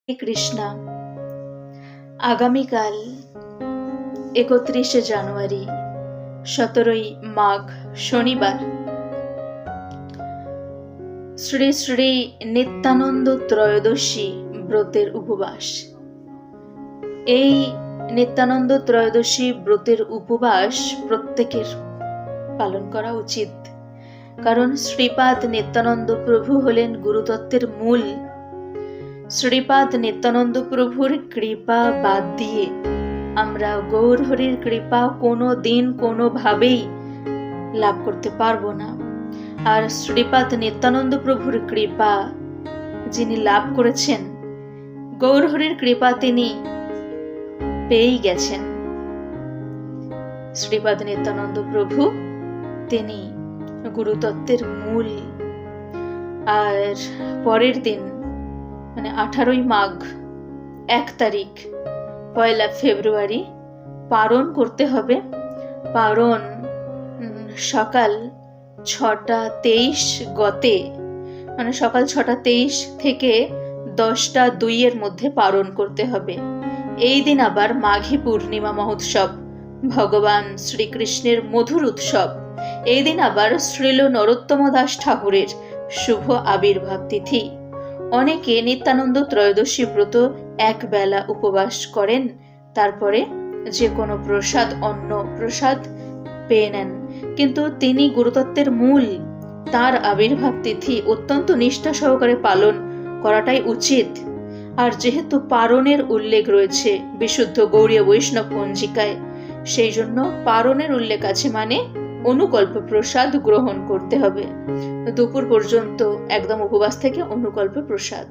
কৃষ্ণা। আগামীকাল ৩১শে জানুয়ারি ১৭ই মাঘ শনিবার শ্রী শ্রী নিত্যানন্দ ত্রয়োদশী ব্রতের উপবাস। এই নিত্যানন্দ ত্রয়োদশী ব্রতের উপবাস প্রত্যেকের পালন করা উচিত, কারণ শ্রীপাদ নিত্যানন্দ প্রভু হলেন গুরুতত্ত্বের মূল। শ্রীপাদ নিত্যানন্দ প্রভুর কৃপা বাদ দিয়ে আমরা গৌর হরির কৃপা কোনো দিন কোনোভাবেই লাভ করতে পারবো না। আর শ্রীপাদ নিত্যানন্দ প্রভুর কৃপা যিনি লাভ করেছেন, গৌর হরির কৃপা তিনি পেয়েই গেছেন। শ্রীপাদ নিত্যানন্দ প্রভু তিনি গুরুতত্ত্বের মূল। আর পরের দিন মানে 18ই মাঘ 1 তারিখ 1 ফেব্রুয়ারি পারণ করতে হবে। পারণ সকাল 6টা 23 গতে, মানে সকাল 6টা 23 থেকে 10টা 2 এর মধ্যে পারণ করতে হবে। এই দিন আবার মাঘী পূর্ণিমা মহোৎসব, ভগবান শ্রীকৃষ্ণের মধুর উৎসব। এই দিন আবার শ্রীল নরোত্তম দাস ঠাকুরের শুভ আবির্ভাব তিথি। অনেকে নিত্যানন্দ ত্রয়োদশী ব্রত এক বেলা উপবাস করেন, তারপরে যে কোনো প্রসাদ, অন্ন প্রসাদ পেয়ে নেন। কিন্তু তিনি গুরুতত্ত্বের মূল, তার আবির্ভাব তিথি অত্যন্ত নিষ্ঠা সহকারে পালন করাটাই উচিত। আর যেহেতু পারণের উল্লেখ রয়েছে বিশুদ্ধ গৌড়ীয় বৈষ্ণব পঞ্জিকায়, সেই জন্য পারণের উল্লেখ আছে, মানে অনুকল্প প্রসাদ গ্রহণ করতে হবে। দুপুর পর্যন্ত একদম উপবাস থেকে অনুকল্প প্রসাদ।